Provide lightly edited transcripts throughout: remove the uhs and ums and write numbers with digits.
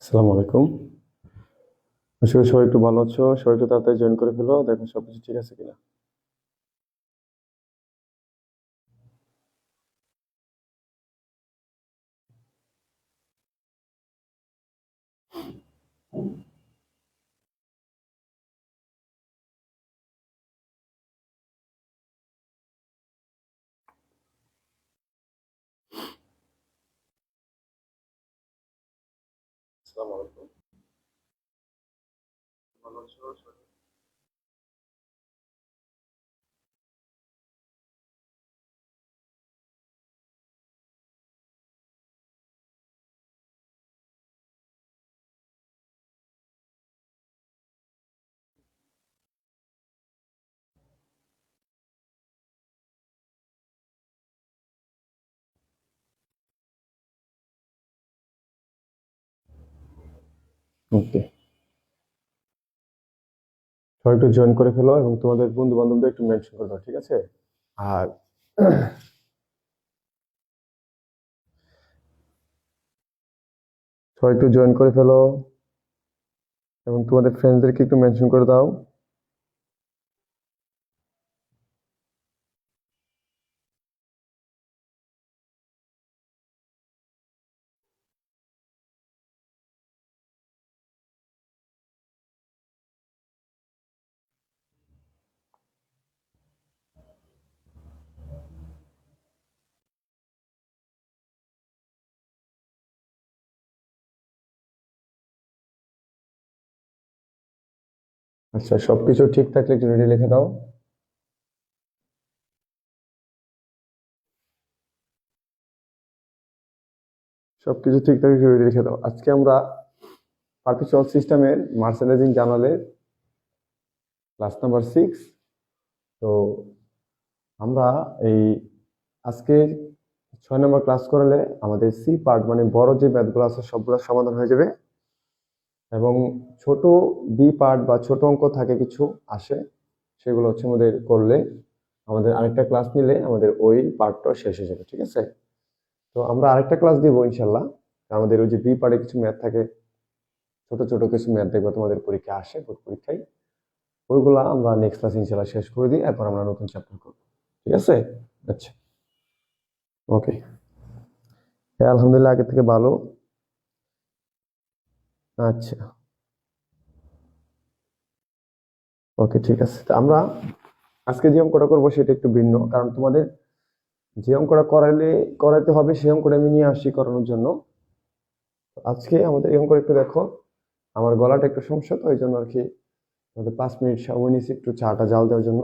আসসালামু আলাইকুম। আশা করি সবাই একটু ভালো আছো। সবাই একটু তাড়াতাড়ি জয়েন করে ফেলো, দেখো সবকিছু ঠিক আছে কিনা। আসসালামু আলাইকুম। ভালো আছো সবাই? ওকে, সবাই একটু জয়েন করে ফেলো এবং তোমাদের বন্ধু বান্ধবদের একটু মেনশন করে দাও, ঠিক আছে? আর সবাই একটু জয়েন করে ফেলো এবং তোমাদের ফ্রেন্ডসদেরকে একটু মেনশন করে দাও। আচ্ছা, সবকিছু ঠিক থাকলে একটু রেডি লিখে দাও। সবকিছু ঠিক থাকলে একটু রেডি লিখে দাও। আজকে আমরা পারপিচুয়াল সিস্টেমের মার্সেলাইজিং জার্নালের ক্লাস নাম্বার 6। তো আমরা এই আজকে 6 নম্বর ক্লাস করলে আমাদের সি পার্ট মানে বড় যে ম্যাথগুলো আছে সবগুলো সমাধান হয়ে যাবে এবং ছোট বি পার্ট বা ছোট অঙ্ক থাকে কিছু আসে, সেগুলো হচ্ছে আমাদের করলে আমাদের আরেকটা ক্লাস নিলে আমাদের ওই পার্টটা শেষ হয়ে যাবে, ঠিক আছে? তো আমরা আরেকটা ক্লাস দিব ইনশাল্লাহ। আমাদের ওই যে বি পার্টে কিছু ম্যাথ থাকে, ছোট ছোট কিছু ম্যাথ দেখবো তোমাদের পরীক্ষা আসে, বোর্ড পরীক্ষায় ওইগুলা আমরা নেক্সট ক্লাস ইনশাল্লাহ শেষ করে দিই, এরপর আমরা নতুন চ্যাপ্টার করবো, ঠিক আছে? আচ্ছা, ওকে। আলহামদুলিল্লাহ, আগের থেকে ভালো। আচ্ছা, ওকে, ঠিক আছে। তো আমরা আজকে যে অঙ্কটা করবো সেটা একটু ভিন্ন, কারণ তোমাদের যে অঙ্কটা করাইতে হবে সেই অঙ্কটা আমি নিয়ে আসি করানোর জন্য। আজকে আমাদের এই অঙ্কটা একটু দেখো। আমার গলাটা একটু সমস্যা, তো এই জন্য আর কি আমাদের 5 মিনিট সময় নিয়েছি একটু চাটা জাল দেওয়ার জন্য।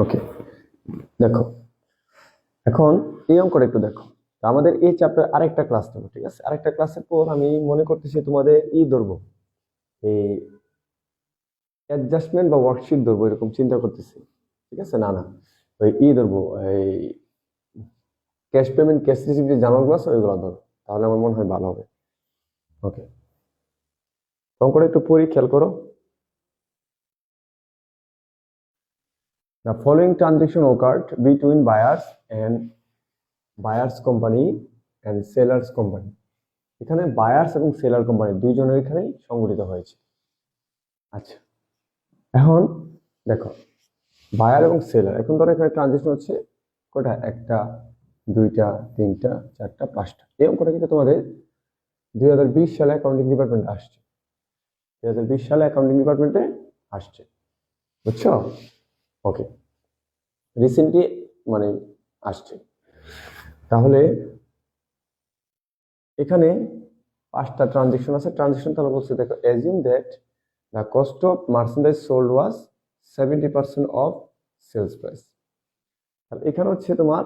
ওকে, দেখো এখন এই অঙ্কটা একটু দেখো। তো আমাদের এই চ্যাপ্টার আরেকটা ক্লাস নেবো, ঠিক আছে? আরেকটা ক্লাসের পর আমি মনে করতেছি তোমাদের ধরবো, এই অ্যাডজাস্টমেন্ট বা ওয়ার্কশিট ধরবো, এরকম চিন্তা করতেছি, ঠিক আছে? না না, ওই ধরবো, এই ক্যাশ পেমেন্ট ক্যাশ রিসিভ যে জার্নাল গুলো আছে ওইগুলো ধরো, তাহলে আমার মনে হয় ভালো হবে। ওকে, অঙ্কটা একটু পড়ি, খেয়াল করো। The following transaction occurred between buyers company and sellers company. এখানে বায়ার্স এবং সেলার কোম্পানি দুইজনের এখানেই সংগঠিত হয়েছে। আচ্ছা, এখন দেখো, বায়ার এবং সেলার, এখন ধরো এখানে ট্রানজেকশন হচ্ছে কয়টা, একটা, দুইটা, তিনটা, চারটা, পাঁচটা। এই অঙ্কটা কিন্তু তোমাদের 2020 সালে অ্যাকাউন্টিং ডিপার্টমেন্টে আসছে। 2020 সালে অ্যাকাউন্টিং ডিপার্টমেন্টে আসছে, বুঝছো? ওকে, রিসেন্টলি মানে আসছে। তাহলে এখানে 5টা ট্রানজেকশন আছে। ট্রানজেকশন তাহলে বলছে, দেখো, assume that the cost of merchandise sold was 70% of sales price. তাহলে এখানে হচ্ছে তোমার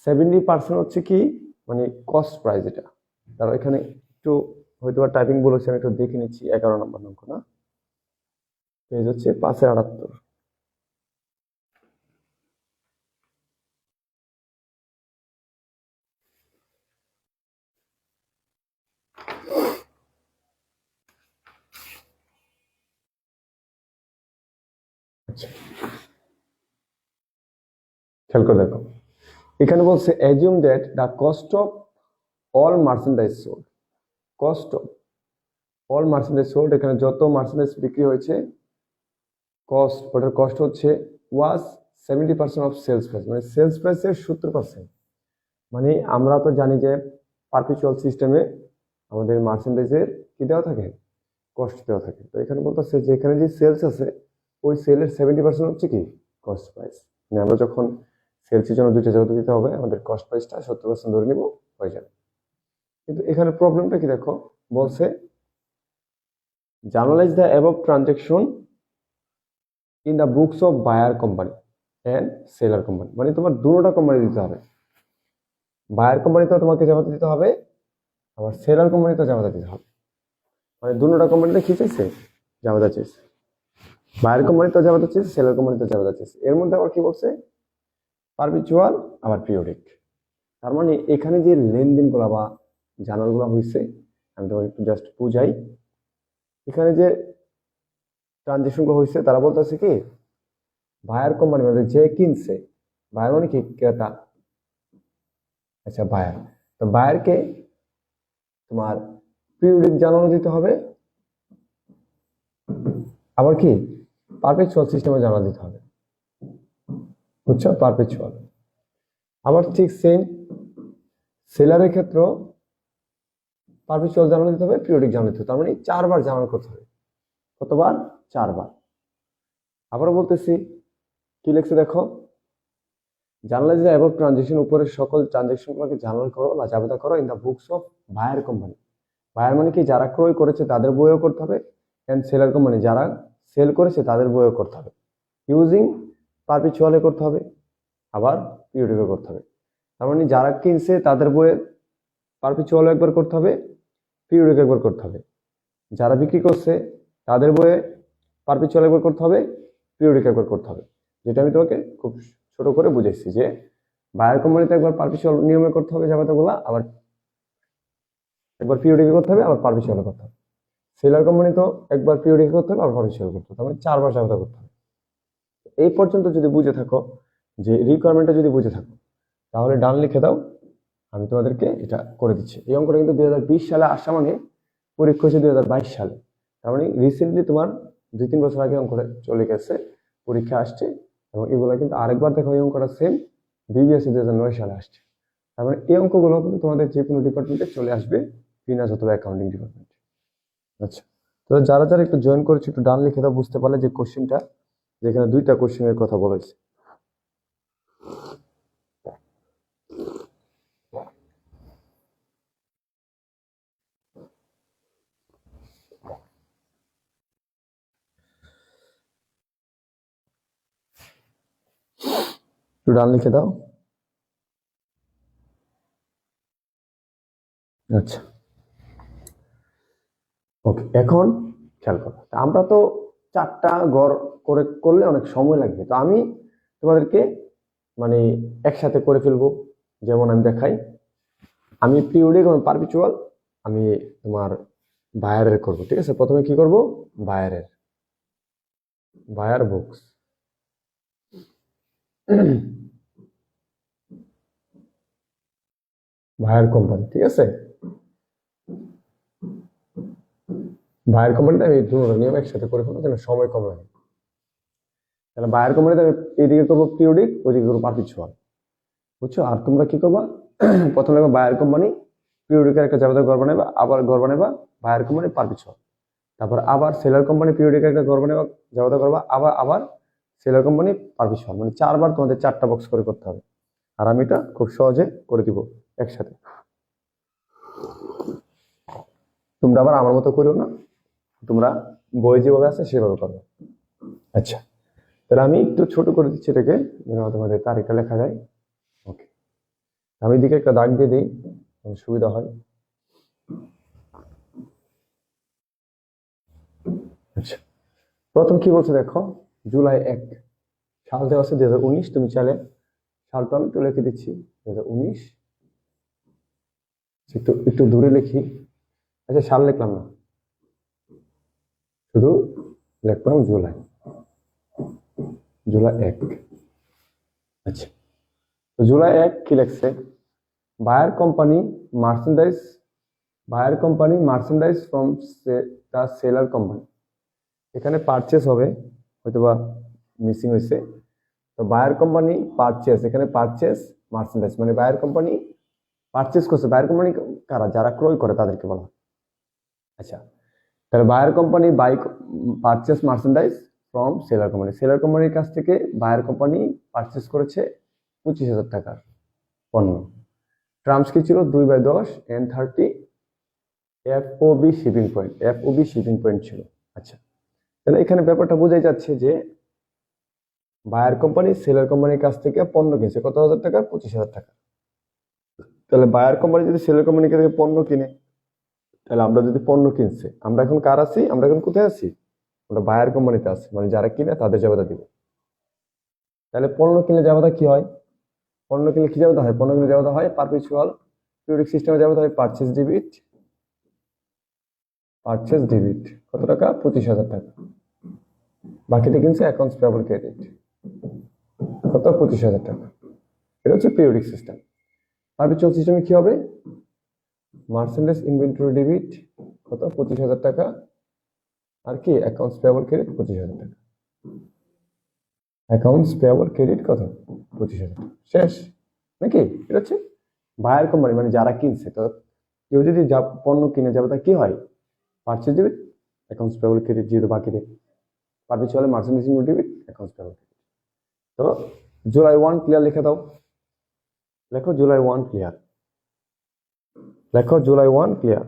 70% হচ্ছে কি, মানে কস্ট প্রাইস এটা। তাহলে এখানে একটু হয়তো টাইপিং বলেছে, আমি একটু দেখে নিচ্ছি। 11 নম্বর অঙ্ক না, পেজ হচ্ছে 578। আচ্ছা, খেয়াল করে দেখো, এখানে বলছে assume that the cost of all merchandise sold, cost of all merchandise sold, এখানে যত মার্চেন্ডাইজ বিক্রি হয়েছে কস্ট, ওটার কস্ট হচ্ছে ওয়াজ 70% অফ সেলস প্রাইস, মানে সেলস প্রাইসের 70%। মানে আমরা তো জানি যে পারপিচুয়াল সিস্টেমে আমাদের মার্চেন্ডাইজের কি দেওয়া থাকে, কস্ট দেওয়া থাকে। তো এখানে বলতেছে যে এখানে যে সেলস আছে ওই সেলের 70% হচ্ছে কি কস্ট প্রাইস, মানে আমরা যখন সেলসের জন্য দুইটা জায়গা দিতে হবে আমাদের কস্ট প্রাইসটা 70% ধরে নিব, হয়ে যাবে। কিন্তু এখানে প্রবলেমটা কি দেখো, বলছে journalise the above transaction in the books of buyer company and seller company, মানে তোমার দুটোটা কোম্পানি দিতে হবে, বায়ার কোম্পানিতেও তোমাকে জামাতে দিতে হবে, আবার সেলার কোম্পানিতেও জামাতে দিতে হবে, মানে দুটোটা কোম্পানিতে কি চাইছে, জামাতা চাইছে, বায়ার কোম্পানিতেও জামাতা চাইছে, সেলার কোম্পানিতেও জামাতা চাইছে। এর মধ্যে আবার কি বলছে, পারপিচুয়াল আবার পিরিয়ডিক। তার মানে এখানে যে লেনদেনগুলো বা জার্নালগুলো হয়েছে, আমি তোমাকে একটু জাস্ট বুঝাই। এখানে যে ট্রানজেকশনগুলো হয়েছে তারা বলতেছে কি, বায়ার কোম্পানি মানে যে কিনছে, বায়ার মানে কি ক্রেতা, আচ্ছা বায়ার, তো বায়ারকে তোমার পিরিয়ডিক জানানো দিতে হবে, আবার কি পারপেচুয়াল সিস্টেমে জানানো দিতে হবে, বুঝছো, পারপেচুয়াল। আবার ঠিক সেম সেলারের ক্ষেত্রেও পারপেচুয়াল জানানো দিতে হবে, পিরিয়ডিক জানানো দিতে হবে, তার মানে 4বার জানানো করতে হবে। কতবার? 4বার। আবারও বলতেছি, কি লিখছে দেখো, জার্নালাইজ দ্য অ্যাবভ ট্রানজাকশন, উপরের সকল ট্রানজাকশনগুলোকে জার্নাল করো বা জাবেদা করো in the books of buyer company. Buyer মানে কি, যারা ক্রয় করেছে তাদের বইও করতে হবে, এন্ড সেলার কোম্পানি যারা সেল করেছে তাদের বইও করতে হবে, ইউজিং পারপিচুয়ালে করতে হবে, আবার পিরিয়ডিকও করতে হবে। তার মানে যারা কিনছে তাদের বইয়ে পারপিচুয়াল একবার করতে হবে, পিরিয়ডিক একবার করতে হবে, যারা বিক্রি করছে তাদের বইয়ে পারপিচুয়াল একবার করতে হবে, পিরিয়ডিক একবার করতে হবে। যেটা আমি তোমাকে খুব ছোট করে বুঝাইছি যে বায়ার কোম্পানিতে একবার পারপিচুয়াল নিয়মে করতে হবে জামাতাগুলা, আবার একবার পিরিয়ডিকে করতে হবে, আবার পারপিচুয়ালে করতে হবে। সেলার কোম্পানি তো একবার পিরিয়ডিকে করতে হবে, আবার পারপিচুয়াল করতে হবে, তার মানে 4বার জামাতা করতে হবে। এই পর্যন্ত যদি বুঝে থাকো, যে রিকোয়ারমেন্টটা যদি বুঝে থাকো, তাহলে ডান লিখে দাও, আমি তোমাদেরকে এটা করে দিচ্ছি। এই অঙ্কটা কিন্তু 2020 সালে আসা, মানে পরীক্ষা হয়েছে 2022 সালে, তার মানে রিসেন্টলি তোমার 2-3 বছর আগে অঙ্কটা চলে গেছে, পরীক্ষা আসছে, এবং এগুলো কিন্তু আরেকবার দেখো এই অঙ্কটা সেম বিবিএসসি 2009 সালে আসছে। তার মানে এই অঙ্কগুলো কিন্তু তোমাদের যে কোনো ডিপার্টমেন্টে চলে আসবে, ফিনান্স অথবা অ্যাকাউন্টিং ডিপার্টমেন্টে। আচ্ছা, তো যারা যারা একটু জয়েন করেছে একটু ডান লিখে দাও, বুঝতে পারলে যে কোশ্চেনটা, যেখানে 2টা কোশ্চেনের কথা বলেছে। একটু ডান লিখে দাও। আচ্ছা, ওকে, এখন খেয়াল করো, আমরা তো 4টা গড় করে করলে অনেক সময় লাগবে, তো আমি তোমাদেরকে মানে একসাথে করে ফেলবো। যেমন আমি দেখাই, আমি পিরিয়ডিক এবং পারপিচুয়াল আমি তোমার বায়ারের করব, ঠিক আছে। প্রথমে কি করব, বায়ারের, বায়ার বুকস, বায়ার কোম্পানি, ঠিক আছে। বায়ার কোম্পানিতে আমি দুটো নিয়ম একসাথে করে ফেলবো যেন সময় কম লাগে। তাহলে বায়ার কোম্পানিতে আমি এইদিকে করবো পিরিয়ডিক, ওইদিকে করবো পারপিচুয়াল, বুঝছো। আর তোমরা কি করবা, প্রথমে বায়ার কোম্পানি পিরিয়ডিকের একটা জাবেদা ঘর বানাবা, আবার ঘর বানাবা বায়ার কোম্পানি পারপিচুয়াল, তারপর আবার সেলার কোম্পানি পিরিয়ডিক একটা ঘর বানাবা, জাবেদা করবা, আবার আবার সেলার কোম্পানি পারপিচুয়াল, মানে 4বার তোমাদের 4টা বক্স করে করতে হবে। আর আমি এটা খুব সহজে করে দিব একসাথে, তোমরা আবার আমার মতো করিও না, তোমরা বই যেভাবে আছে সেভাবে করবে। আচ্ছা, তাহলে আমি একটু ছোট করে দিচ্ছি এটাকে, যেন তোমাদের তারিখটা লেখা যায়। ওকে, আমি এদিকে একটা দাগ দিয়ে দিই, সুবিধা হয়। আচ্ছা, প্রথম কি বলছে দেখো, জুলাই 1 সাল দেওয়া আছে 2019, তুমি চাইলে সালটা আমি একটু লিখে দিচ্ছি 2019, একটু একটু দূরে লিখি। আচ্ছা, সাল লিখলাম না, শুধু লিখলাম জুলাই। জুলাই 1। আচ্ছা, তো জুলাই 1 কি লিখছে? Buyer company merchandise from the seller company. এখানে পারচেস হবে, হয়তোবা মিসিং হয়েছে। তো বায়ার কোম্পানি পারচেস, এখানে পারচেস মার্চেন্ডাইজ মানে বায়ার কোম্পানি পারচেস করছে। বায়ার কোম্পানি কারা? যারা ক্রয় করে তাদেরকে বলা হয়। আচ্ছা, তাহলে buyer company purchase merchandise from seller company. Seller কোম্পানির কাছ থেকে বায়ার কোম্পানি পারচেস করেছে 25,000 টাকার পণ্য। টার্মস কি ছিল? 2/10 N30 FOB শিপিং পয়েন্ট ছিল। আচ্ছা, তাহলে এখানে ব্যাপারটা বোঝাই যাচ্ছে যে বায়ার কোম্পানি সেলার কোম্পানির কাছ থেকে পণ্য কিনছে কত হাজার টাকা? 25,000 টাকা। তাহলে বায়ার কোম্পানি যদি সেলার কোম্পানির কাছে পণ্য কিনে, তাহলে আমরা যদি পণ্য কিনছে, আমরা এখন কার আছি? আমরা এখন কোথায় আছি? আমরা বায়ার কোম্পানিতে আছি, মানে যারা কিনে তাদের জাবেদা দিব। তাহলে পণ্য কিনলে জাবেদা কি হয়? পণ্য কিনলে কি জাবেদা হয়? পণ্য কিনলে জাবেদা হয় পারপেচুয়াল পিরিয়ডিক সিস্টেমে জাবেদা হয় পারচেজ ডেবিট। কত টাকা? 25,000 টাকা। বাকিতে কিনছে অ্যাকাউন্টস পেয়েবল ক্রেডিট, কত? 25,000 টাকা। এটা হচ্ছে পিরিয়ডিক সিস্টেম। পারপেচুয়াল সিস্টেমে কি হবে? মার্চেন্ডাইজ ইনভেন্টরি ডেবিট, কত? 25,000 টাকা। আর কি? অ্যাকাউন্টস পেয়েবল ক্রেডিট 25,000 টাকা। অ্যাকাউন্টস পেয়েবল ক্রেডিট কত? 25,000 টাকা। শেষ নাকি? এটা হচ্ছে বায়ার কোম্পানি, মানে যারা কিনছে। তো কেউ যদি পণ্য কিনে যাবে, তা কি হয়? Purchase debit, accounts payable credit, যেহেতু বাকি রে perpetual merchandise inventory debit, accounts payable credit. তো জুলাই 1 ক্লিয়ার লিখে দাও। লেখো জুলাই 1 ক্লিয়ার।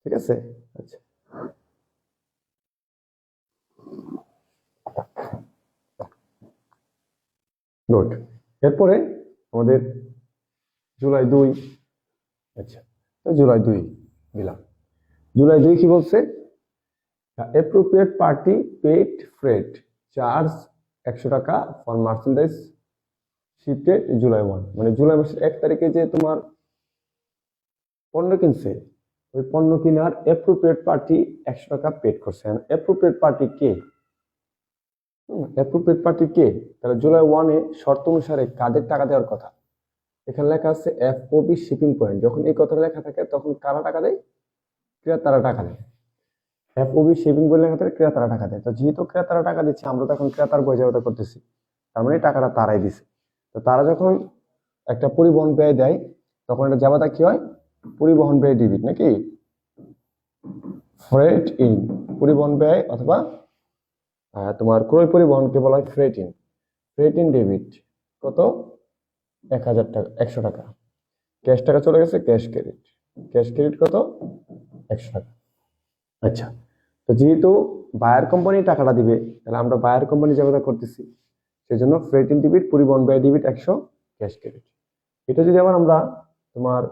ঠিক আছে? আচ্ছা, গুড। এরপরে আমাদের জুলাই 2। আচ্ছা, তো জুলাই 2 দিলাম। জুলাই 2 কি বলছে? Appropriate party paid freight charge 100 টাকা ফর মার্চেন্ডাইজ শিফটেড জুলাই 1। মানে জুলাই মাসের 1 তারিখে যে তোমার পণ্য কিনছে, ওই পণ্য কেনার অ্যাপ্রোপ্রিয়েট পার্টি 100 টাকা পেড করছে। অ্যাপ্রোপ্রিয়েট পার্টি কে? তাহলে জুলাই 1 এ শর্ত অনুসারে কাদের টাকা দেওয়ার কথা? এখানে লেখা আছে FOB শিপিং পয়েন্ট। যখন এই কথাটা লেখা থাকে তখন কারা টাকা দেয়? ক্রেতারা টাকা দেয়। FOB শিপিং পয়েন্ট লেখা থাকে, ক্রেতারা টাকা দেয়। তো যেহেতু ক্রেতারা টাকা দিচ্ছে, আমরা তো এখন ক্রেতার বহির্জাবতা করতেছি, তার মানে টাকাটা তারাই দিছে। তো তারা যখন একটা পরিবহন ব্যয় দেয়, তখন এটা জাবেদা কি হয়? পরিবহন ব্যয় ডেবিট, নাকি? ফ্রেট ইন, পরিবহন ব্যয় অথবা তোমার ক্রয় পরিবহনকে বলা হয় ফ্রেট ইন ডেবিট, কত? 1,000 টাকা, 100 টাকা। ক্যাশ টাকা চলে গেছে, ক্যাশ ক্রেডিট কত? 100 টাকা। আচ্ছা, তো যেহেতু বায়ার কোম্পানি টাকাটা দিবে, তাহলে আমরা বায়ার কোম্পানি জাবেদা করতেছি, সেজন্য ফ্রেট ইন ডেবিট, পরিবহন ব্যয় ডেবিট 100, ক্যাশ ক্রেডিট। এটা যদি আবার আমরা তোমার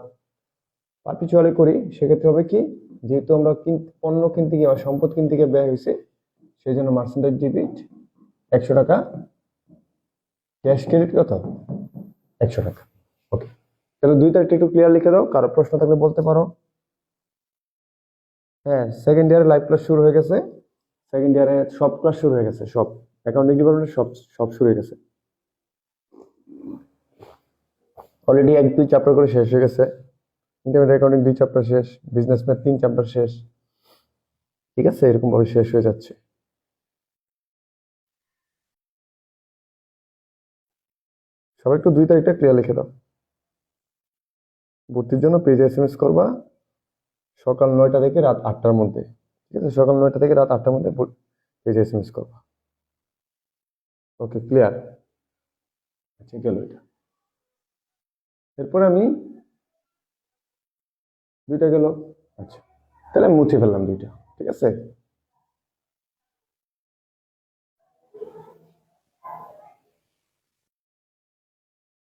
পারপেচুয়ালি করি, সেক্ষেত্রে হবে কি? যেহেতু আমরা পণ্য কিনতে গিয়ে বা সম্পদ কিনতে গিয়ে ব্যয় হয়েছে, সেই জন্য মার্চেন্ডাইজ ডেবিট 100 টাকা, ক্যাশ ক্রেডিট কত? 100 টাকা। ওকে, তাহলে 2 তারিখটা একটু ক্লিয়ার লিখে দাও। কারো প্রশ্ন থাকলে বলতে পারো। হ্যাঁ, সেকেন্ড ইয়ারে লাইভ ক্লাস শুরু হয়ে গেছে। সেকেন্ড ইয়ারে সব ক্লাস শুরু হয়ে গেছে, সব অ্যাকাউন্টিং ডিপার্টমেন্টের সব শুরু হয়ে গেছে। অলরেডি 1-2 চ্যাপ্টার করে শেষ হয়ে গেছে। ইন্টারমিডিয়েট অ্যাকাউন্টিং 2 চ্যাপ্টার শেষ, বিজনেস ম্যাথ 3 চ্যাপ্টার শেষ। ঠিক আছে, এরকম ভাবে শেষ হয়ে যাচ্ছে। সবাই একটু 2 তারিখটা ক্লিয়ার লিখে দাও। ভর্তির জন্য পেজে SMS করবা সকাল 9টা থেকে রাত 8টার মধ্যে। ঠিক আছে, সকাল 9টা থেকে রাত 8টার মধ্যে পেজে SMS করবা। ওকে, ক্লিয়ার? আচ্ছা, গেল এটা। এরপরে আমি 2টা গেল। আচ্ছা, তাহলে আমি মুছে ফেললাম 2টা। ঠিক আছে,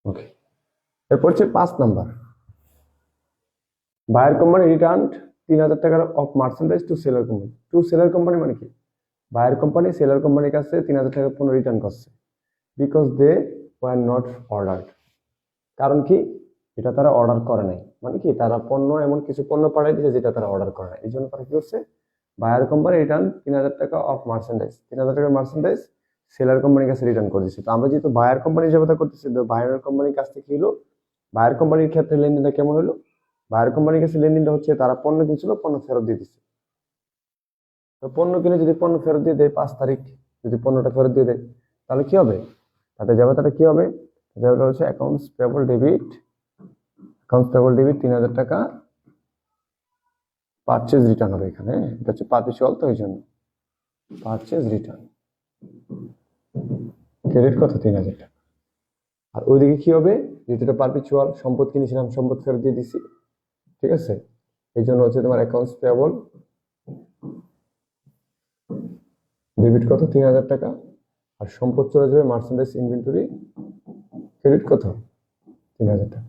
ওকে। এরপর হচ্ছে 5 নাম্বার, বায়ার কোম্পানি রিটার্ন 3,000 টাকার of merchandise to seller company. মানে কি? বায়ার কোম্পানি সেলার কোম্পানির কাছে 3,000 টাকা পণ্য রিটার্ন করছে, because they were not ordered. কারণ কি? এটা তারা অর্ডার করে নাই। মানে কি? তারা পণ্য, এমন কিছু পণ্য পাঠাই দিয়েছে যেটা তারা অর্ডার করে নাই। এই জন্য তারা কি করছে? বায়ার কোম্পানি রিটার্ন 3,000 টাকা অফ মার্চেন্ডাইজ, 3,000 টাকার মার্চেন্ডাইজ সেলার কোম্পানির কাছে রিটার্ন করে দিচ্ছে। তো আমরা যেহেতু বায়ার কোম্পানি হিসাবে করতেছি, তো বায়ার কোম্পানির কাছ থেকে হলো, বায়ার কোম্পানির ক্ষেত্রে লেনদেনটা কেমন হলো? বায়ার কোম্পানির কাছে লেনদেনটা হচ্ছে তারা পণ্য কিনছিল, পণ্য ফেরত দিয়ে দিচ্ছে। তো পণ্য কিনে যদি পণ্য ফেরত দিয়ে দেয় 5 তারিখ, যদি পণ্যটা ফেরত দিয়ে দেয়, তাহলে কি হবে? তাতে জাবেদাটা কি হবে? জাবেদা হচ্ছে অ্যাকাউন্টস পেয়েবল ডেবিট, 3,000 টাকা পারচেজ রিটার্ন হবে এখানে। এটা হচ্ছে পারচেজ তো, এই জন্য পারচেজ রিটার্ন ক্রেডিট কত? 3,000 টাকা। আর ওইদিকে কি হবে? যেটা পারপিচুয়াল সম্পদ কিনেছিলাম, সম্পদ ফেরত দিয়ে দিছি, ঠিক আছে? এই জন্য হচ্ছে তোমার অ্যাকাউন্টস পেয়েবল ডেবিট কত? 3,000 টাকা। আর সম্পদ চলে যাবে মার্চেন্ডাইজ ইনভেন্টরি, ক্রেডিট কত? 3,000 টাকা।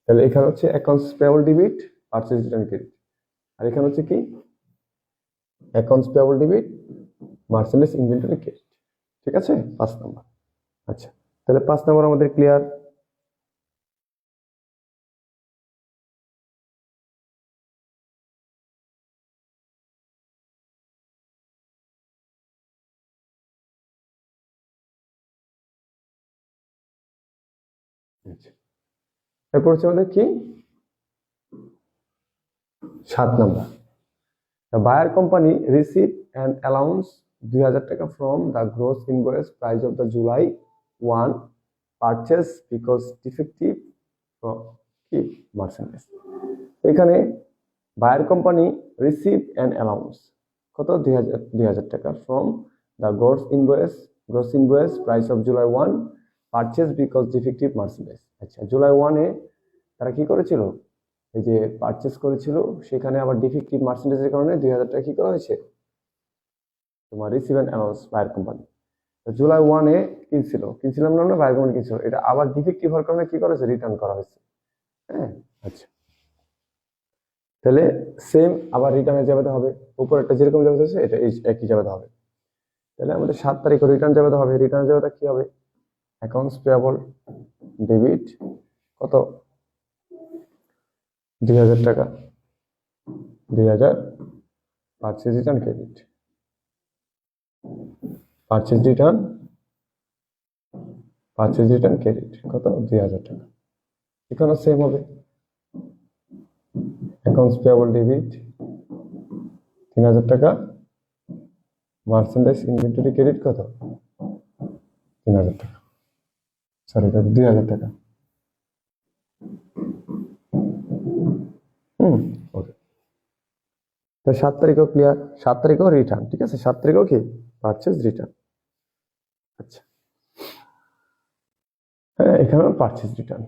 তাহলে এখানে হচ্ছে accounts payable debit, purchase return credit. আর এখানে হচ্ছে কি? Accounts payable debit, merchandise inventory credit, ঠিক আছে? 5 নাম্বার। আচ্ছা, তাহলে 5 নাম্বার আমাদের ক্লিয়ার। এরপর হচ্ছে আমাদের কি? 7 number. The buyer company received an allowance 2,000 টাকা from the gross invoice price of the July 1 purchase because defective from কি merchandise। এখানে buyer company receive an allowance কত? 2,000 টাকা from the gross invoice price of July 1 purchase because defective merchandise. আচ্ছা, July 1-এ তারা কি করেছিল? এই যে পারচেজ করেছিল, সেখানে আবার ডিফেক্টিভ মার্চেন্ডাইজের কারণে 2,000 টাকা কি করা হয়েছে? তোমার receive an allowance buyer company. July 1-এ কিনছিলাম না, বায়ার কোম্পানি কিনছিল, এটা আবার ডিফেক্টিভ হওয়ার কারণে কি করা হয়েছে? রিটার্ন করা হয়েছে। হ্যাঁ, আচ্ছা, তাহলে সেম আবার রিটার্নের জাবেদা হবে, উপরেরটা যেরকম জাবেদা আছে এটা একই জাবেদা হবে। তাহলে আমাদের 7 তারিখে রিটার্ন জাবেদা হবে। রিটার্ন জাবেদা কি হবে? অ্যাকাউন্টস পেয়েবল ডেবিট কত? 2,000 টাকা, 2,000 purchase return credit, purchase return credit কত? 2,000 টাকা। এখানে সেম হবে, অ্যাকাউন্টস পেয়েবল ডেবিট 3,000 টাকা, মার্চেন্ডাইজ ইনভেন্টরি ক্রেডিট কত? 3,000 টাকা, সরি এটা 2,000 টাকা। ওকে, তো 7 তারিখও ক্লিয়ার। 7 তারিখও রিটার্ন, ঠিক আছে? 7 তারিখও কি? Purchase return. আচ্ছা, হ্যাঁ, এখানেও পারচেজ রিটার্ন।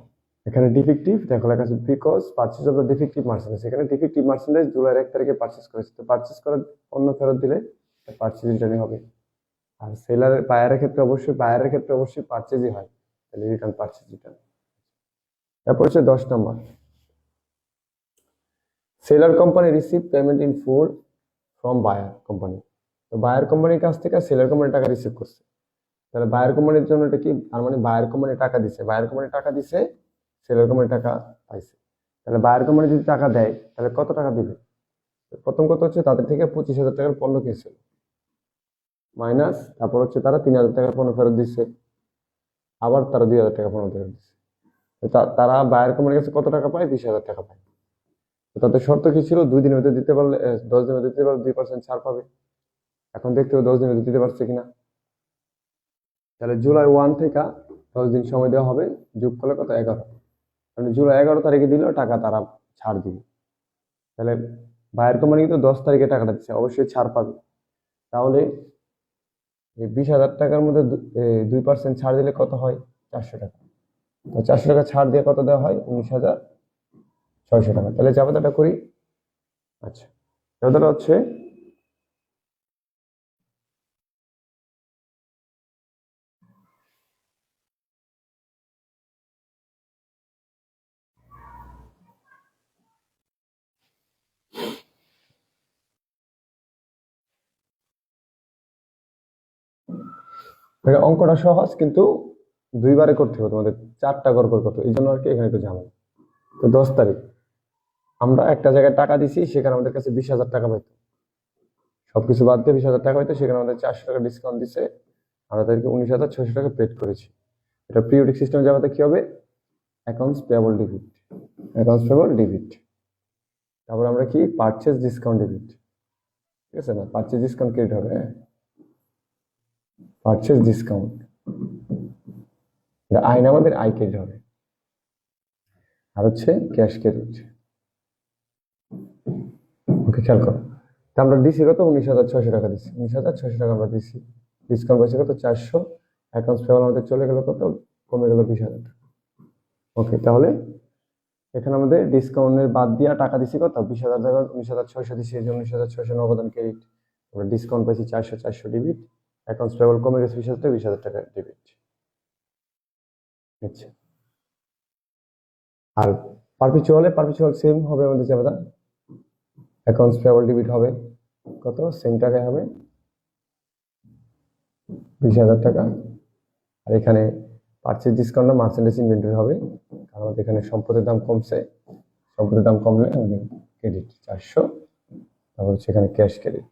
এখানে ডিফেক্টিভ দেখো লেখা আছে because purchase of the defective merchandise. এখানে ডিফেক্টিভ মার্চেন্ডাইজ জুলাইয়ের 1 তারিখে পারচেজ করেছে, তো পারচেজ করার পণ্য ফেরত দিলে পারচেজ রিটার্নই হবে। আর বায়ারের ক্ষেত্রে অবশ্যই পারচেজই হয়, তাহলে রিটার্ন পারচেজ রিটার্ন। তারপর হচ্ছে 10 নম্বর। Seller company receive payment in full from buyer company. তো বায়ার কোম্পানির কাছ থেকে সেলার কোম্পানি টাকা রিসিভ করছে, তাহলে বায়ার কোম্পানির জন্য এটা কি? তার মানে বায়ার কোম্পানি টাকা দিছে, সেলার কোম্পানি টাকা পাইছে। তাহলে বায়ার কোম্পানি যদি টাকা দেয়, তাহলে কত টাকা দিবে? প্রথম কথা হচ্ছে তাদের থেকে 25,000 টাকার পণ্য কিনছিল, মাইনাস তারপর হচ্ছে তারা 3,000 টাকার পণ্য ফেরত দিচ্ছে, আবার তারা 2,000 টাকা পণ্য ফেরত দিচ্ছে। তারা বায়ার কোম্পানির কাছে কত টাকা পায়? 20,000 টাকা পায়। তো তাদের শর্ত কি ছিল? 2 দিনের মধ্যে দিতে পারলে 10 দিনের মধ্যে দিতে পারলে 2% ছাড় পাবে। এখন দেখতে হবে 10 দিনের মধ্যে দিতে পারছে কিনা। তাহলে July 1 থেকে 10 দিন সময় দেওয়া হবে, যোগ করলে কত? 11। মানে July 11 তারিখে দিলেও টাকা তারা ছাড় দিবে। তাহলে বায়ার কোম্পানি কিন্তু 10 তারিখে টাকাটা দিচ্ছে, অবশ্যই ছাড় পাবে। তাহলে এই 20,000 টাকার মধ্যে 2% ছাড় দিলে কত হয়? 400 টাকা। তো 400 টাকা ছাড় দিয়ে কত দেওয়া হয়? 19,600 টাকা। তাহলে জাবেদাটা করি। আচ্ছা, জাবেদাটা হচ্ছে অঙ্কটা সহজ, কিন্তু 2বারে করতে হবে, তোমাদের 4টা ঘর করতে হবে, এই জন্য আর কি এখানে একটু ঝামেলা। তো 10 তারিখ আমরা একটা জায়গায় টাকা দিছি, সেখানে আমাদের কাছে 20,000 টাকা পাইতো, সবকিছু বাদ দিয়ে 20,000 টাকা পাইতো, সেখানে আমাদের 400 টাকা ডিসকাউন্ট দিছে, আমরা তাদেরকে 19,600 টাকা পেড করেছি। এটা পিরিয়ডিক সিস্টেম যাওয়াতে কি হবে? Accounts payable debit, accounts payable debit. তারপর আমরা কি পারচেজ ডিসকাউন্ট ডেবিট, ঠিক আছে না? পারচেজ ডিসকাউন্ট ক্রেডিট হবে, হ্যাঁ, পারচেজ ডিসকাউন্ট, এটা আইন আমাদের আই ক্রেডিট হবে। আর হচ্ছে ক্যাশ ক্রেডিট। ওকে, খেয়াল করো, তা আমরা দিছি কত? 19,600 টাকা দিছি, 19,600 টাকা আমরা দিছি। ডিসকাউন্ট পাইছি কত? 400। অ্যাকাউন্টস পেয়েবল আমাদের চলে গেল কত? কমে গেল 20,000 টাকা। ওকে, তাহলে এখানে আমাদের ডিসকাউন্টের বাদ দিয়ে টাকা দিছি কত? 20,000 টাকা, 19,600 দিছি, এই জন্য 19,600 নগদান ক্রেডিট। আমরা ডিসকাউন্ট পাইছি 400 ডেবিট। অ্যাকাউন্টস পেয়েবল কমে গেছে 20,000 টাকা, 20,000 টাকা ডেবিট। আচ্ছা, আর পারপিচুয়াল সেম হবে আমাদের যাবে, অ্যাকাউন্টস পেয়েবল ডেবিট হবে কত? সেম টাকায় হবে 20,000 টাকা। আর এখানে পারচেজ ডিসকাউন্ট না মার্চেন্ডাইজ ইনভেন্টরি হবে, কারণ আমাদের এখানে সম্পদের দাম কমছে, সম্পদের দাম কমলে আমাদের ক্রেডিট 400। তারপর হচ্ছে এখানে ক্যাশ ক্রেডিট,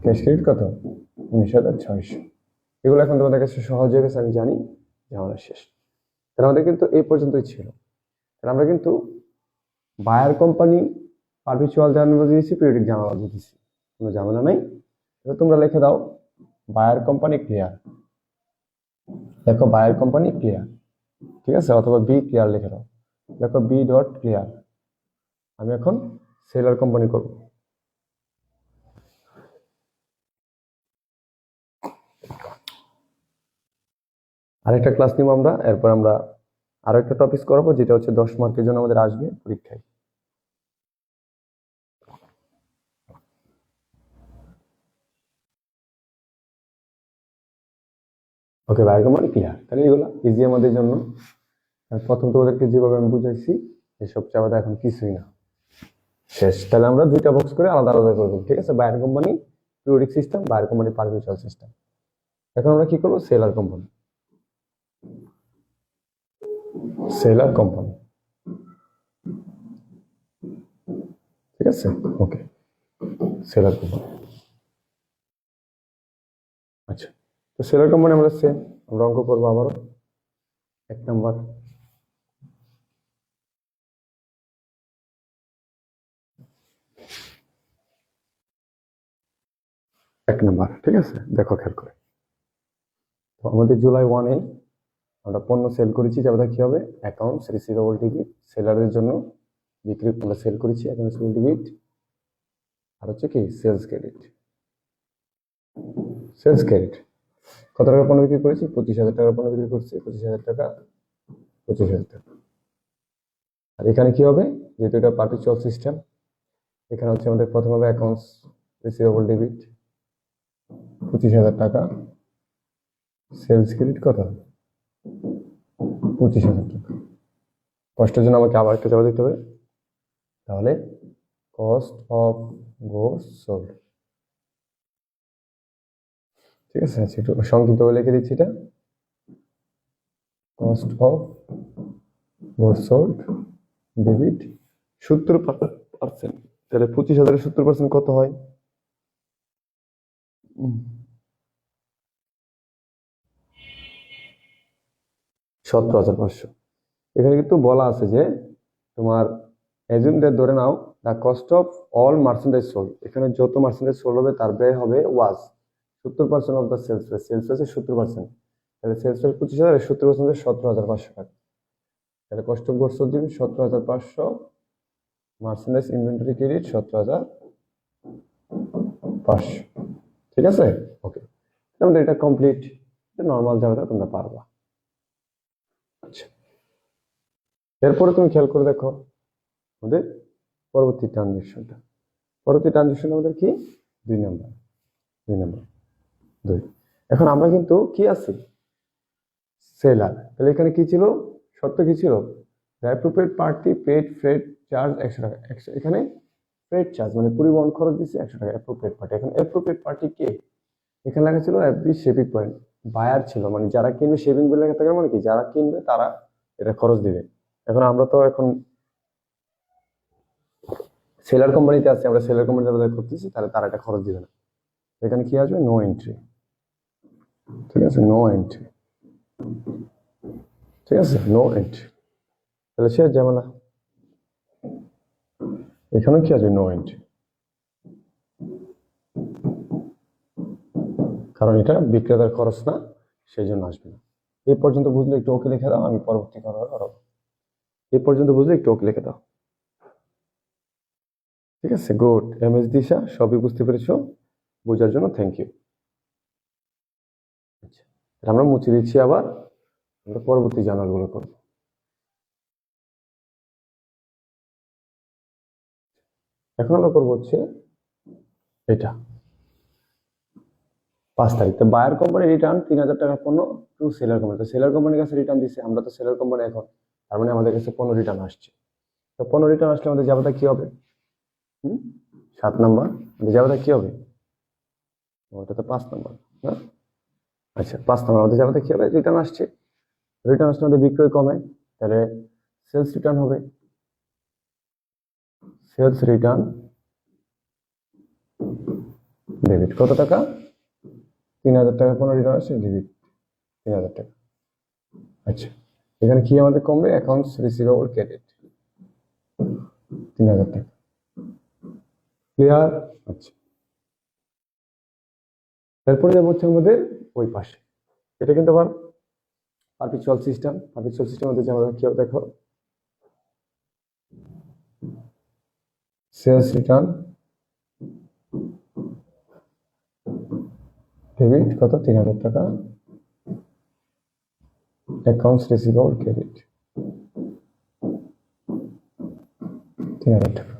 ক্যাশ ক্রেডিট কত? 19,600। এগুলো এখন তোমাদের কাছে সহজ হয়ে গেছে, আমি জানি, ঝামেলা শেষ। তাহলে আমাদের কিন্তু এই পর্যন্তই ছিল। তাহলে আমরা কিন্তু বায়ার কোম্পানি পারপিচুয়াল জার্নাল দিয়েছি, পিরিয়ডিক জার্নাল দিয়েছি, কোনো ঝামেলা নাই। এবার তোমরা লিখে দাও বায়ার কোম্পানি ক্লিয়ার, দেখো বায়ার কোম্পানি ক্লিয়ার, ঠিক আছে, অথবা বি ক্লিয়ার লিখে দাও, দেখো বি ডট ক্লিয়ার। আমি এখন সেলার কোম্পানি করব। আরেকটা ক্লাস নিব আমরা, এরপর আমরা আরো একটা টপিক করাবো, যেটা হচ্ছে 10 মার্কের জন্য আমাদের আসবে পরীক্ষায়। ওকে, বায়ার কোম্পানি ক্লিয়ার। তাহলে এগুলো ইজি আমাদের জন্য। আর প্রথম তোমাদেরকে যেভাবে আমি বুঝাইছি, এসব চাওয়াটা এখন কিছুই না, শেষ। তাহলে আমরা দুইটা বক্স করে আলাদা আলাদা করবো, ঠিক আছে? Buyer company periodic system, buyer company perpetual system. এখন আমরা কি করবো? সেলার কোম্পানি, সেলার কোম্পানি, ঠিক আছে? ওকে, সেলার কোম্পানি। আচ্ছা, তো সেলার কোম্পানি আমরা সেম, আমরা অঙ্ক করবো আবারও। 1 নাম্বার, ঠিক আছে, দেখো খেয়াল করে। তো আমাদের জুলাই 1-এ আমরা পণ্য সেল করেছি, যাতে কি হবে? অ্যাকাউন্টস রিসিভেবল ডেবিট, সেলারের জন্য বিক্রি আমরা সেল করেছি অ্যাকাউন্টস রিসিভেবল ডেবিট। আর হচ্ছে কি? Sales credit, sales credit. কত টাকা পণ্য বিক্রি করেছি? 25,000 টাকার পণ্য বিক্রি করছি, 25,000 টাকা, 25,000 টাকা। আর এখানে কি হবে? যেহেতু এটা পারপিচুয়াল সিস্টেম, এখানে হচ্ছে আমাদের প্রথম হবে অ্যাকাউন্টস রিসিভেবল ডেবিট 25,000 টাকা, সেলস ক্রেডিট কত? 25,000 টাকা। কষ্টের জন্য আমাকে আবার একটা জবাব দিতে হবে, তাহলে কস্ট অফ গুডস সোল্ড, ঠিক আছে? আচ্ছা, একটু সংক্ষিপ্তভাবে লিখে দিচ্ছি এটা, cost of goods sold debit 70%। তাহলে 25,000-এর 70% কত হয়? 17,500। এখানে কিন্তু বলা আছে যে তোমার অ্যাজিউম দ্যাট, ধরে নাও, the cost of all merchandise sold, এখানে যত মার্চেন্ডাইজ সোল্ড হবে তার ব্যয় হবে was 70% of the sales price, sales প্রাইসের 70%। তাহলে সেলস প্রাইস 25,000, 70% 17,500 টাকা। তাহলে কস্ট অফ গুডস সোল্ড দিবি 17,500, মার্চেন্ডাইজ ইনভেন্টরি ক্রেডিট 17,500, ঠিক আছে? ওকে, আমাদের এটা কমপ্লিট, নর্মাল যাবে, তোমরা পারবা। আচ্ছা, এরপরে তুমি খেয়াল করে দেখো আমাদের পরবর্তী ট্রানজেকশনটা। পরবর্তী ট্রানজেকশন আমাদের কি? 2 নাম্বার, 2। এখন আমরা কিন্তু কি আছি? সেলার। তাহলে এখানে কি ছিল? শর্ত কি ছিল? The appropriate party paid freight charge 100 টাকা। এখানে ফ্রেট চার্জ মানে পরিবহন খরচ দিচ্ছে 100 টাকা, অ্যাপ্রোপ্রিয়েট পার্টি। এখন অ্যাপ্রোপ্রিয়েট পার্টি কে? এখানে লেখা ছিল এভরি শেপিং পয়েন্ট, বায়ার ছিল, মানে যারা কিনবে, শেপিং বলে লেখা থাকে মানে কি? যারা কিনবে তারা এটা খরচ দিবে। এখন আমরা তো এখন সেলার কোম্পানিতে আছি, আমরা সেলার কোম্পানিতে করতেছি, তাহলে তারা এটা খরচ দিবে না। এখানে কি আসবে? নো এন্ট্রি, ঠিক আছে, নো এন্ট্রি। ঠিক আছে, নো এন্ট্রি। তাহলে শেষ ঝামেলা। এখানে কি আছে, নো এন্ট্রি, কারণ এটা বিক্রেতার খরচ না, সেই জন্য আসবে না। এই পর্যন্ত বুঝলে একটু ওকে লিখে দাও, আমি পরবর্তী করাবো। এই পর্যন্ত বুঝলে একটু ওকে লিখে দাও। ঠিক আছে, গুড। এমএস দিশা, সবই বুঝতে পেরেছো? বোঝার জন্য থ্যাংক ইউ। আচ্ছা, আমরা মুছে দিচ্ছি, আবার আমরা পরবর্তী জার্নালগুলো করব। এখন আমরা করবো হচ্ছে এটা 5 তারিখ। তো বায়ার কোম্পানি রিটার্ন 3000 টাকার পণ্য টু সেলার কোম্পানি। তো সেলার কোম্পানির কাছে রিটার্ন দিচ্ছে, আমরা তো সেলার কোম্পানি এখন, তার মানে আমাদের কাছে পণ্য রিটার্ন আসছে। তো পণ্য রিটার্ন আসলে আমাদের যাবাটা কি হবে? 7 নাম্বার। আমাদের যাবাটা কি হবে? ওটা তো 5 নাম্বার না? আচ্ছা, 5 নাম্বার আমাদের যাবাটা কি হবে? রিটার্ন আসছে। রিটার্ন আসলে আমাদের বিক্রয় কমে, তাহলে সেলস রিটার্ন হবে। সেলস রিটার্ন ডেবিট কত টাকা? 3000 টাকা পণ্য রিটার্ন আসছে, ডেবিট 3000 টাকা। আচ্ছা, এখানে কি আমাদের কমবে? অ্যাকাউন্টস রিসিভেবল ক্রেডিট 3000 টাকা। ক্লিয়ার? আচ্ছা, তারপরে যাবো হচ্ছে আমাদের ওই পাশে। এটা কিন্তু আবার পারপিচুয়াল সিস্টেম। পারপিচুয়াল সিস্টেম মধ্যে আমরা কি হবে দেখো, সেলস রিটার্ন ডেবিট কত? 3000 টাকা। অ্যাকাউন্টস রিসিভেবল ক্রেডিট 3000 টাকা।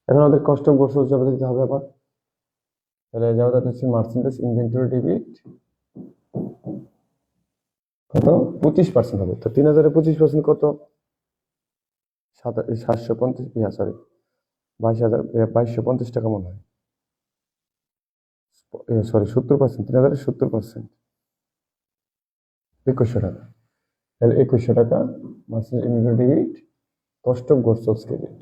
এখন আমাদের কস্ট অফ গুডস সোল্ড দিতে হবে আবার। তাহলে যাবো হচ্ছে মার্চেন্ডাইজ ইনভেন্টরি ডেবিট কত? 25% হবে। তো 3000 25% কত? 750, সরি 2250 টাকা মনে হয়। সরি 70%, 3000 70%, 2100 টাকা। তাহলে 2100 টাকা merchandise inventory debit, cost of goods sold credit.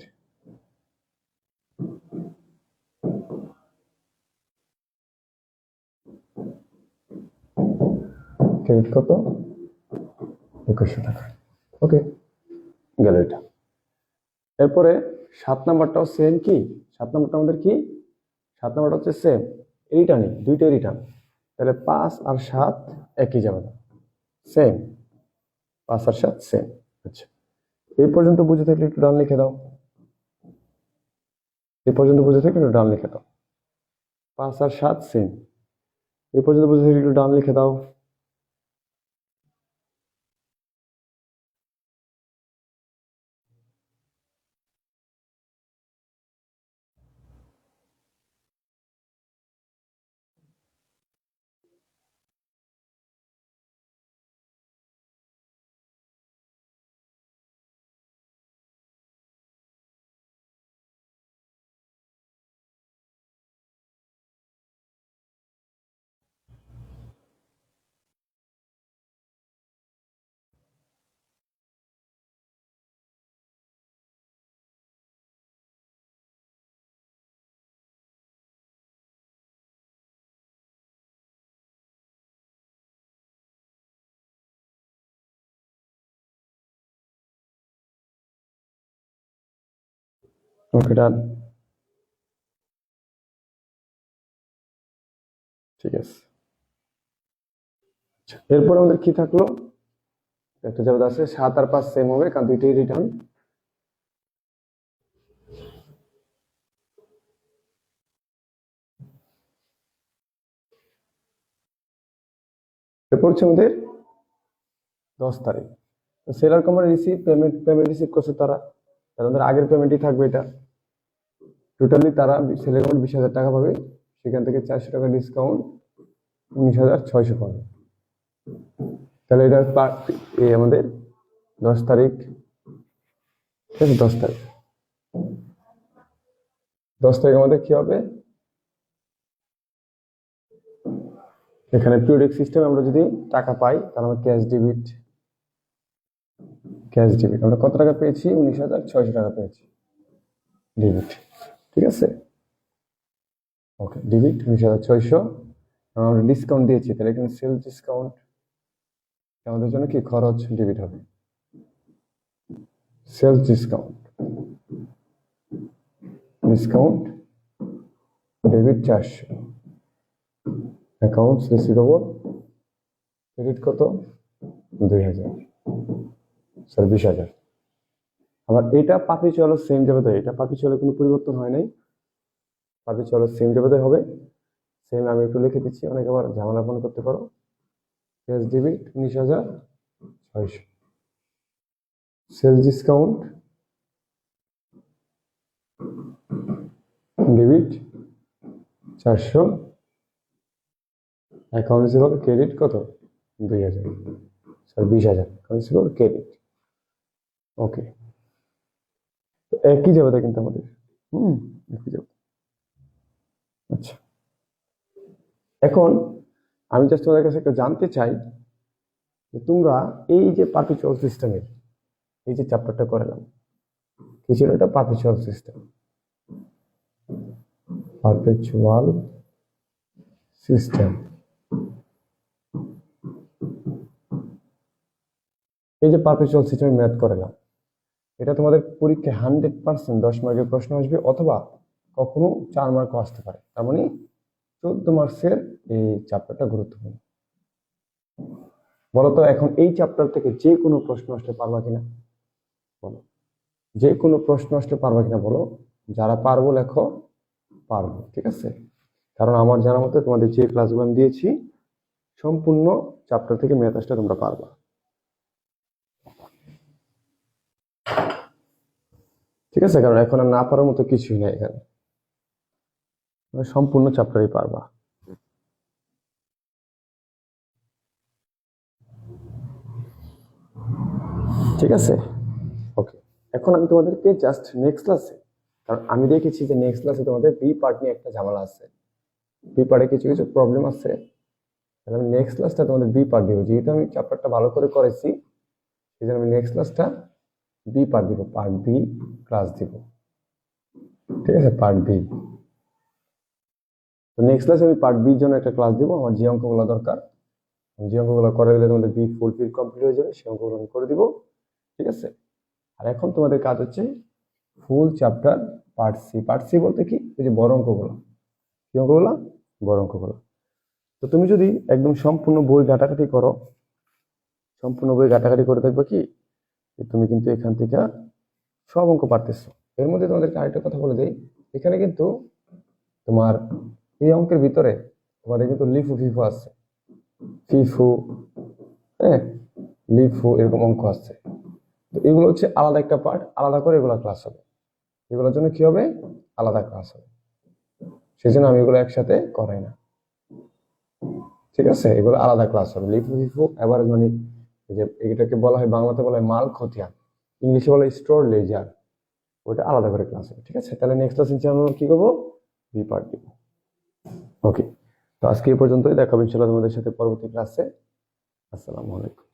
Credit কত? 2100 টাকা। ওকে, গেল এটা। এরপরে 7 নাম্বারটাও সেম। কি 7 নাম্বারটা আমাদের কি? 7 নাম্বারটা হচ্ছে সেম, রিটার্নই, দুইটাই রিটার্ন। তাহলে 5 আর 7 একই যাবে না, সেম। 5 আর 7 সেম। আচ্ছা, এই পর্যন্ত বুঝে থাকলে একটু ডান লিখে দাও। এই পর্যন্ত বুঝে থাকলে একটু ডান লিখে দাও। 5 আর 7 সেম। এই পর্যন্ত বুঝে থাকলে একটু ডান লিখে দাও। ওকে, ডান। ঠিক আছে। আচ্ছা, এরপর আমাদের কি থাকলো? একটা যাবে আছে 7 আর 5 সেম হবে, কারণ দুইটাই রিটার্ন। এরপর হচ্ছে আমাদের 10 তারিখ। সেলার কোম্পানি পেমেন্ট রিসিভ করছে তারা, তাদের আগের পেমেন্টই থাকবে এটা। টোটালি তারা সেলার কোম্পানি 20,000 টাকা পাবে, সেখান থেকে 400 টাকা ডিসকাউন্ট 19,600 পাবে। তাহলে এটা আমাদের 10 তারিখ। ঠিক আছে, 10 তারিখ। 10 তারিখ আমাদের কি হবে? এখানে পিরিয়ডিক সিস্টেম আমরা যদি টাকা পাই, তাহলে আমরা ক্যাশ ডেবিট আমরা কত টাকা পেয়েছি? 19,600 টাকা পেয়েছি, ডেবিট। ঠিক আছে, ওকে, ডেবিট 19,600। আমরা ডিসকাউন্ট দিয়েছি, তাহলে এখানে সেলস ডিসকাউন্ট আমাদের জন্য কি খরচ ডেবিট হবে, sales discount debit 400, accounts receivable credit কত 2000, সরি 20,000। আবার এটা পাপি চলো সেম যাবে, তো এটা পাপি চলো কোনো পরিবর্তন হয় নাই, পাপি চলো সেম যাবে হবে সেম। আমি একটু লিখে দিচ্ছি, অনেকে আবার ঝামেলা মনে করতে পারো। Cash debit 19,600, sales discount debit 400, account receivable credit কত 2000, sorry 20,000, account receivable credit. Okay, তো একই যাবে তা কিন্তু আমাদের একই যাবে। আচ্ছা, এখন আমি জাস্ট তোমাদের কাছে একটু জানতে চাই যে তোমরা এই যে পারপেচুয়াল সিস্টেমের এই যে চ্যাপ্টারটা করালাম, কি ছিল এটা? Perpetual system, perpetual system. এই যে পারপেচুয়াল সিস্টেম ম্যাথ করালাম, এটা তোমাদের পরীক্ষায় 100% 10 মার্কের প্রশ্ন আসবে, অথবা কখনো 4 মার্কও আসতে পারে। তার মানে 14 মার্কসের এই চ্যাপ্টারটা গুরুত্বপূর্ণ। বলতো এখন এই চ্যাপ্টার থেকে যে কোনো প্রশ্ন আসতে পারবা কিনা বলো, যে কোনো প্রশ্ন আসতে পারবা কিনা বলো। যারা পারবো লেখো পারবো, ঠিক আছে? কারণ আমার জানার মতে তোমাদের যে ক্লাসগুলো আমি দিয়েছি সম্পূর্ণ চ্যাপ্টার থেকে ম্যাথ আসতে তোমরা পারবা, ঠিক আছে? কারণ এখন আর না পারার মতো কিছুই নাই এখানে, সম্পূর্ণ চ্যাপ্টারই পারবা। ঠিক আছে, ওকে। এখন আমি তোমাদেরকে জাস্ট নেক্সট ক্লাসে, কারণ আমি দেখেছি যে নেক্সট ক্লাসে তোমাদের বি পার্ট নিয়ে একটা ঝামেলা আছে, বি পার্টে কিছু কিছু প্রবলেম আছে। তাহলে আমি নেক্সট ক্লাসটা তোমাদের বি পার্ট দিব, যেহেতু আমি চ্যাপ্টারটা ভালো করে করেছি সেই জন্য আমি নেক্সট ক্লাসটা বি পার্ট দিব, পার্ট বি ক্লাস দিব, ঠিক আছে? Part B. তো নেক্সট ক্লাসে আমি পার্ট বির জন্য একটা ক্লাস দিব। আমার যে অঙ্কগুলো দরকার, যে অঙ্কগুলো করে দিলে তোমাদের বি ফুলফিল কমপ্লিট হয়ে যাবে, সেই অঙ্কগুলো আমি করে দিব, ঠিক আছে? আর এখন তোমাদের কাজ হচ্ছে full chapter part C. Part C বলতে কি? ওই যে বড় অঙ্কগুলো, কি অঙ্কগুলো? বড় অঙ্কগুলো। তো তুমি যদি একদম সম্পূর্ণ বই ঘাটাঘাটি করো, সম্পূর্ণ বই ঘাটাঘাটি করে দেখবে কি তুমি কিন্তু এখান থেকে সব অঙ্ক পারতেছো। এর মধ্যে তোমাদেরকে আরেকটা কথা বলে দেই, এখানে কিন্তু তোমার এই অঙ্কের ভিতরে তোমাদের কিন্তু লিফু ফিফু আছে, ফিফু, হ্যাঁ লিফু, এরকম অঙ্ক আছে। তো এগুলো হচ্ছে আলাদা একটা পার্ট, আলাদা করে এগুলো ক্লাস হবে, এগুলোর জন্য কি হবে? আলাদা ক্লাস হবে। সেই জন্য আমি এগুলো একসাথে করাই না, ঠিক আছে? এগুলো আলাদা ক্লাস হবে। লিফু ফিফু এভারেজ মানে, যে এটাকে বলা হয় বাংলাতে বলা হয় মাল খতিয়ান, ইংলিশে বলা হয় স্টোর লেজার, ওটা আলাদা করে ক্লাস হবে, ঠিক আছে? তাহলে নেক্সট ক্লাস আমরা কি করবো? বি পার্ট দিব। ওকে, তো আজকে এই পর্যন্তই, দেখাবো ইনশাআল্লাহ তোমাদের সাথে পরবর্তী ক্লাসে। আসসালামু আলাইকুম।